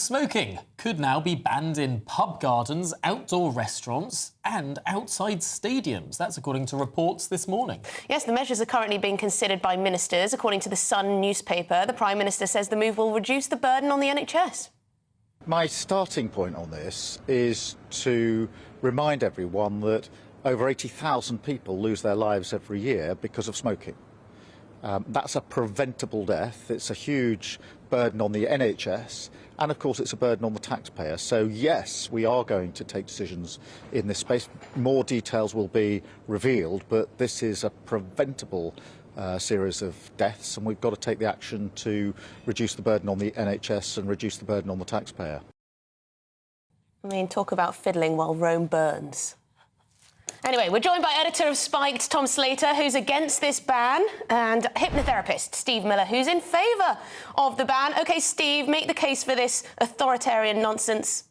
Smoking could now be banned in pub gardens, outdoor restaurants and outside stadiums. That's according to reports this morning. Yes, the measures are currently being considered by ministers. According to the Sun newspaper, the Prime Minister says the move will reduce the burden on the NHS. My starting point on this is to remind everyone that over 80,000 people lose their lives every year because of smoking. That's a preventable death. It's a huge burden on the NHS, and of course it's a burden on the taxpayer. So yes, we are going to take decisions in this space. More details will be revealed, but this is a preventable series of deaths, and we've got to take the action to reduce the burden on the NHS and reduce the burden on the taxpayer. I mean, talk about fiddling while Rome burns. Anyway, we're joined by editor of Spiked, Tom Slater, who's against this ban, and hypnotherapist Steve Miller, who's in favour of the ban. OK, Steve, make the case for this authoritarian nonsense.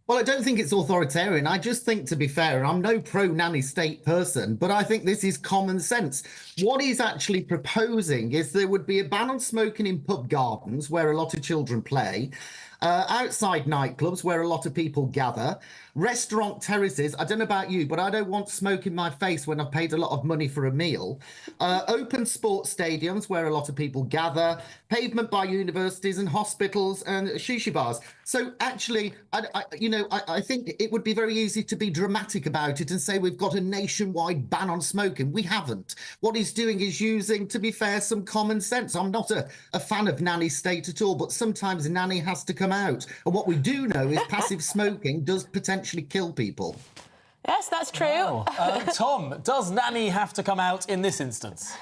Well, I don't think it's authoritarian. I just think, to be fair, I'm no pro-nanny state person, but I think this is common sense. What he's actually proposing is there would be a ban on smoking in pub gardens where a lot of children play, outside nightclubs where a lot of people gather, restaurant terraces. I don't know about you, but I don't want smoke in my face when I've paid a lot of money for a meal. Open sports stadiums where a lot of people gather, pavement by universities and hospitals and shisha bars. So actually, I think it would be very easy to be dramatic about it and say we've got a nationwide ban on smoking. We haven't. What he's doing is using, to be fair, some common sense. I'm not a fan of nanny state at all, but sometimes nanny has to come out. And what we do know is passive smoking does potentially kill people. Yes, that's true. Wow. Tom, does nanny have to come out in this instance?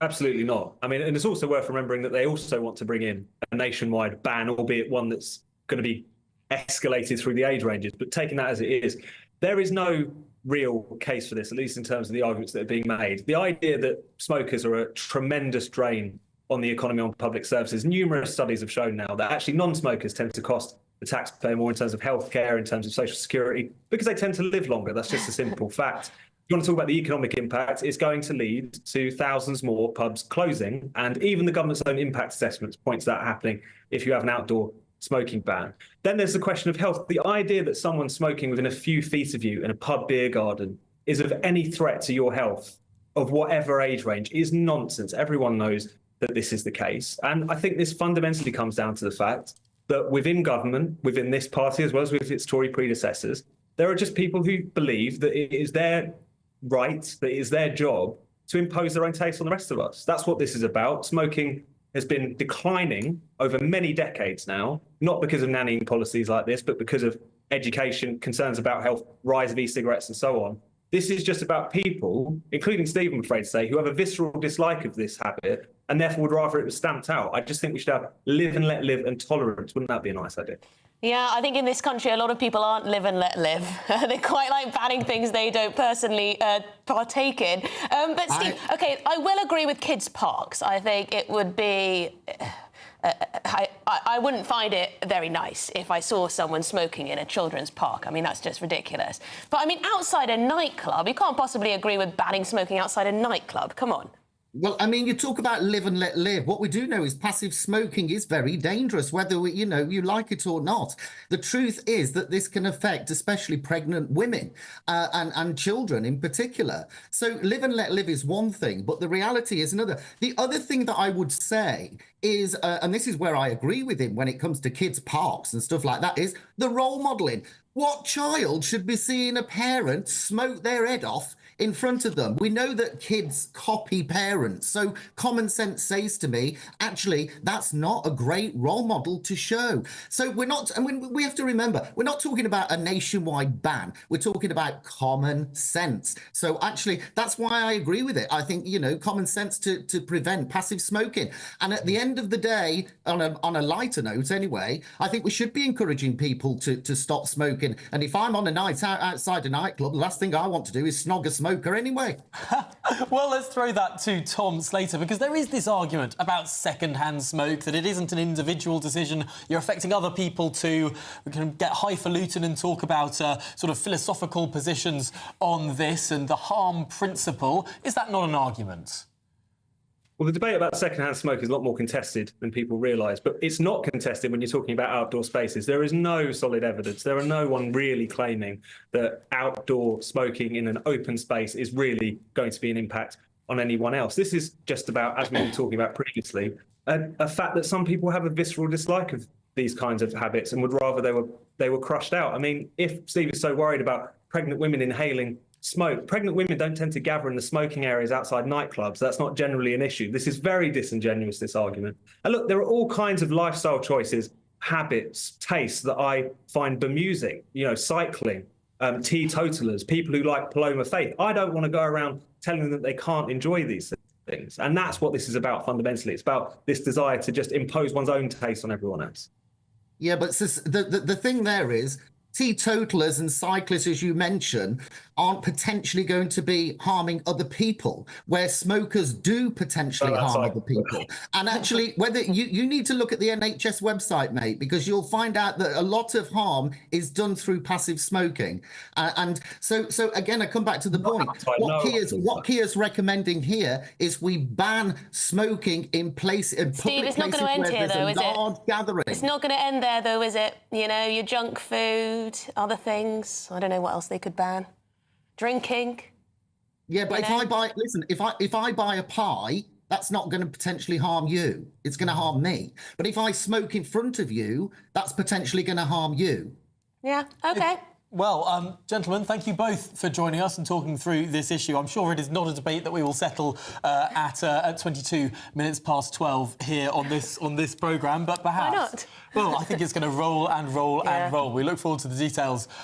Absolutely not. I mean, and it's also worth remembering that they also want to bring in a nationwide ban, albeit one that's going to be escalated through the age ranges. But taking that as it is, there is no real case for this, at least in terms of the arguments that are being made. The idea that smokers are a tremendous drain on the economy, on public services, numerous studies have shown now that actually non-smokers tend to cost the taxpayer more in terms of healthcare, in terms of social security, because they tend to live longer. That's just a simple fact. If you want to talk about the economic impact, it's going to lead to thousands more pubs closing. And even the government's own impact assessments points to that happening if you have an outdoor smoking ban. Then there's the question of health. The idea that someone smoking within a few feet of you in a pub beer garden is of any threat to your health of whatever age range is nonsense. Everyone knows that this is the case. And I think this fundamentally comes down to the fact that within government, within this party, as well as with its Tory predecessors, there are just people who believe that it is their right, that it is their job to impose their own taste on the rest of us. That's what this is about. Smoking has been declining over many decades now, not because of nannying policies like this, but because of education, concerns about health, rise of e-cigarettes and so on. This is just about people, including Steve, I'm afraid to say, who have a visceral dislike of this habit and therefore would rather it was stamped out. I just think we should have live and let live and tolerance. Wouldn't that be a nice idea? Yeah, I think in this country a lot of people aren't live and let live. They quite like banning things they don't personally partake in. But Steve, OK, I will agree with kids' parks. I think it would be... I wouldn't find it very nice if I saw someone smoking in a children's park. I mean, that's just ridiculous. But, I mean, outside a nightclub, you can't possibly agree with banning smoking outside a nightclub. Come on. Well, I mean, you talk about live and let live. What we do know is passive smoking is very dangerous, whether, you like it or not. The truth is that this can affect especially pregnant women and children in particular. So live and let live is one thing, but the reality is another. The other thing that I would say is, and this is where I agree with him when it comes to kids' parks and stuff like that, is the role modelling. What child should be seeing a parent smoke their head off in front of them? We know that kids copy parents. So common sense says to me, actually, that's not a great role model to show. So we're not, and we have to remember, we're not talking about a nationwide ban. We're talking about common sense. So actually, that's why I agree with it. I think, common sense to prevent passive smoking. And at the end of the day, on a lighter note anyway, I think we should be encouraging people to stop smoking. And if I'm on a night out outside a nightclub, the last thing I want to do is snog a smoker anyway. Well, let's throw that to Tom Slater, because there is this argument about second-hand smoke, that it isn't an individual decision. You're affecting other people too. We can get highfalutin and talk about sort of philosophical positions on this and the harm principle. Is that not an argument? Well, the debate about secondhand smoke is a lot more contested than people realise, but it's not contested when you're talking about outdoor spaces. There is no solid evidence. There are no one really claiming that outdoor smoking in an open space is really going to be an impact on anyone else. This is just about, as we were talking about previously, a fact that some people have a visceral dislike of these kinds of habits and would rather they were crushed out. I mean, if Steve is so worried about pregnant women inhaling smoke, pregnant women don't tend to gather in the smoking areas outside nightclubs. That's not generally an issue. This is very disingenuous, this argument. And look, there are all kinds of lifestyle choices, habits, tastes that I find bemusing. You know, cycling, teetotalers, people who like Paloma Faith. I don't want to go around telling them that they can't enjoy these things. And that's what this is about fundamentally. It's about this desire to just impose one's own taste on everyone else. Yeah, but the thing there is, teetotalers and cyclists, as you mentioned, aren't potentially going to be harming other people, where smokers do potentially harm other people. And actually, whether you need to look at the NHS website, mate, because you'll find out that a lot of harm is done through passive smoking. And so again, I come back to the point. What Keir's recommending here is we ban smoking in public Steve, it's not going to end here, though, is it? Gathering. It's not going to end there, though, is it? You know, your junk food, other things. I don't know what else they could ban. Drinking. Yeah, but if I buy a pie, that's not going to potentially harm you. It's going to harm me. But if I smoke in front of you, that's potentially going to harm you. Yeah, okay. Well, gentlemen, thank you both for joining us and talking through this issue. I'm sure it is not a debate that we will settle at 22 minutes past 12 here on this programme, but perhaps... Why not? Well, I think it's going to roll and roll and roll. We look forward to the details